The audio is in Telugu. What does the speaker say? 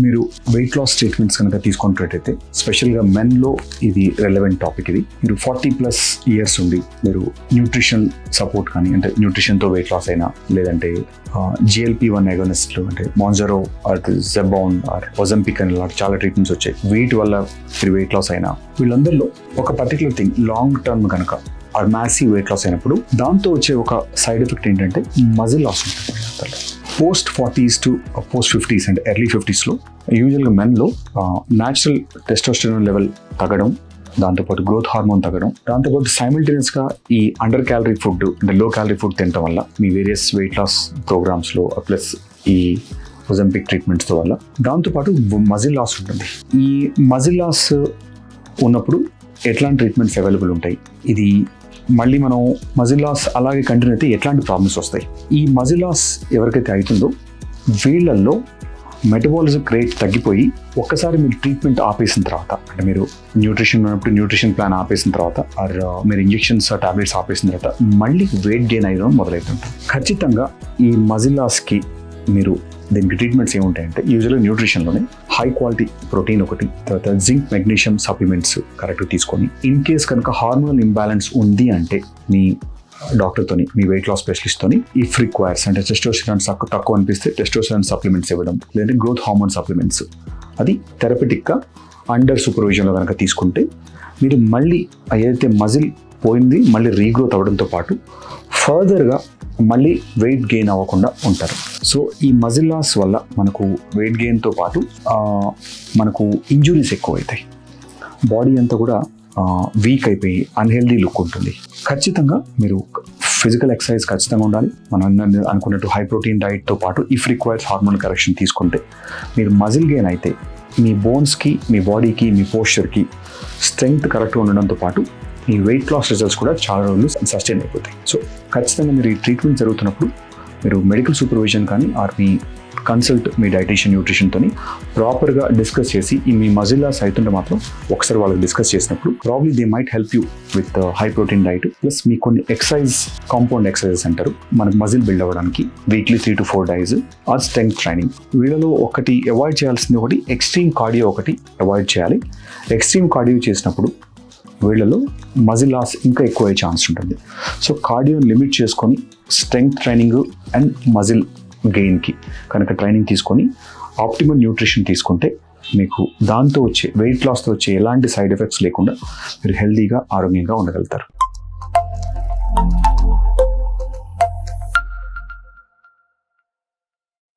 మీరు వెయిట్ లాస్ ట్రీట్మెంట్స్ కనుక తీసుకున్నట్టయితే స్పెషల్గా మెన్లో ఇది రెలవెంట్ టాపిక్. ఇది మీరు 40+ ఇయర్స్ ఉండి మీరు న్యూట్రిషన్ సపోర్ట్ కానీ అంటే న్యూట్రిషన్తో వెయిట్ లాస్ అయినా లేదంటే GLP-1 అగోనిస్ట్లు అంటే మాంజరో ఆర్ జెబాన్ ఆర్ ఒజంపిక్ అని ఇలాంటి చాలా ట్రీట్మెంట్స్ వచ్చాయి. వీటి వల్ల మీరు వెయిట్ లాస్ అయినా వీళ్ళందరిలో ఒక పర్టికులర్ థింగ్ లాంగ్ టర్మ్ కనుక ఆర్ మ్యాసివ్ వెయిట్ లాస్ అయినప్పుడు దాంతో వచ్చే ఒక సైడ్ ఎఫెక్ట్ ఏంటంటే మజిల్ లాస్ ఉంటుంది. Post 40s to post 50s అంటే ఎర్లీ 50sలో యూజువల్గా మెన్లో న్యాచురల్ టెస్టోస్టెరాన్ లెవెల్ తగ్గడం, దాంతోపాటు గ్రోత్ హార్మోన్ తగ్గడం, దాంతోపాటు సైమిల్టేనియస్గా ఈ అండర్ క్యాలరీ ఫుడ్ అంటే లో క్యాలరీ ఫుడ్ తినడం వల్ల మీ వేరియస్ వెయిట్ లాస్ ప్రోగ్రామ్స్లో ప్లస్ ఈ ఒజంపిక్ ట్రీట్మెంట్స్తో వల్ల దాంతోపాటు మజిల్ లాస్ ఉంటుంది. ఈ మజిల్ లాస్ ఉన్నప్పుడు ఎట్లాంటి ట్రీట్మెంట్స్ అవైలబుల్ ఉంటాయి, ఇది మళ్ళీ మనం మజిల్ లాస్ అలాగే కంటిన్యూ అయితే ఎట్లాంటి ప్రాబ్లమ్స్ వస్తాయి. ఈ మజిల్ లాస్ ఎవరికైతే అవుతుందో వీళ్ళల్లో మెటబాలిజం రేట్ తగ్గిపోయి ఒక్కసారి మీరు ట్రీట్మెంట్ ఆపేసిన తర్వాత అంటే మీరు న్యూట్రిషన్ ఉన్నప్పుడు న్యూట్రిషన్ ప్లాన్ ఆపేసిన తర్వాత ఆర్ మీరు ఇంజెక్షన్స్ టాబ్లెట్స్ ఆపేసిన తర్వాత మళ్ళీ వెయిట్ గెయిన్ అయ్యడం మొదలవుతుంటుంది. ఖచ్చితంగా ఈ మజిల్ లాస్కి మీరు దీనికి ట్రీట్మెంట్స్ ఏముంటాయంటే యూజువల్గా న్యూట్రిషన్లోనే హై క్వాలిటీ ప్రోటీన్ ఒకటి, తర్వాత జింక్ మెగ్నీషియం సప్లిమెంట్స్ కరెక్ట్గా తీసుకొని ఇన్ కేస్ కనుక హార్మోనల్ ఇంబ్యాలెన్స్ ఉంది అంటే మీ డాక్టర్తోని మీ వెయిట్ లాస్ స్పెషలిస్ట్తోని ఇఫ్ రిక్వైర్స్ అంటే టెస్టోస్టెరాన్ తక్కువ అనిపిస్తే టెస్టోస్టెరాన్ సప్లిమెంట్స్ ఇవ్వడం, లేదంటే గ్రోత్ హార్మోన్ సప్లిమెంట్స్ అది థెరపెటిక్గా అండర్ సూపర్విజన్లో కనుక తీసుకుంటే మీరు మళ్ళీ ఏదైతే మజిల్ పోయింది మళ్ళీ రీగ్రోత్ అవ్వడంతో పాటు ఫర్దర్గా మళ్ళీ వెయిట్ గెయిన్ అవ్వకుండా ఉంటారు. సో ఈ మజిల్ లాస్ వల్ల మనకు వెయిట్ గెయిన్తో పాటు మనకు ఇంజురీస్ ఎక్కువ అవుతాయి, బాడీ అంతా కూడా వీక్ అయిపోయి అన్హెల్దీ లుక్ ఉంటుంది. ఖచ్చితంగా మీరు ఫిజికల్ ఎక్సర్సైజ్ ఖచ్చితంగా ఉండాలి. మనం అనుకున్నట్టు హై ప్రోటీన్ డైట్తో పాటు ఇఫ్ రిక్వైర్స్ హార్మోన్ కరెక్షన్ తీసుకుంటే మీరు మజిల్ గెయిన్ అయితే మీ బోన్స్కి, మీ బాడీకి, మీ పోస్చర్కి స్ట్రెంగ్త్ కరెక్ట్గా ఉండడంతో పాటు మీ వెయిట్ లాస్ రిజల్ట్స్ కూడా చాలా రోజులు సస్టైన్ అయిపోతాయి. సో ఖచ్చితంగా మీరు ఈ ట్రీట్మెంట్ జరుగుతున్నప్పుడు మీరు మెడికల్ సూపర్విజన్ కానీ ఆర్ మీ కన్సల్ట్ మీ డైటీషియన్ న్యూట్రిషన్తోని ప్రాపర్గా డిస్కస్ చేసి ఈ మీ మజిల్ లాస్ అవుతుంటే మాత్రం ఒకసారి వాళ్ళకి డిస్కస్ చేసినప్పుడు probably they might help you with high protein diet plus మీ కొన్ని ఎక్సర్సైజ్ కాంపౌండ్ ఎక్సర్సైజెస్ అంటారు మనకు మజిల్ బిల్డ్ అవ్వడానికి weekly 3 to 4 days or strength training. వీళ్ళలో ఒకటి అవాయిడ్ చేయాల్సింది ఒకటి ఎక్స్ట్రీమ్ కార్డియో ఒకటి అవాయిడ్ చేయాలి. ఎక్స్ట్రీమ్ కార్డియో చేసినప్పుడు వీళ్ళలో మజిల్ లాస్ ఇంకా ఎక్కువ అయ్యే ఛాన్స్ ఉంటుంది. సో కార్డియో లిమిట్ చేసుకొని స్ట్రెంగ్త్ ట్రైనింగ్ అండ్ మజిల్ గెయిన్కి కనుక ట్రైనింగ్ తీసుకొని ఆప్టిమల్ న్యూట్రిషన్ తీసుకుంటే మీకు దాంతో వచ్చే వెయిట్ లాస్తో వచ్చే ఎలాంటి సైడ్ ఎఫెక్ట్స్ లేకుండా మీరు హెల్తీగా ఆరోగ్యంగా ఉండగలుగుతారు.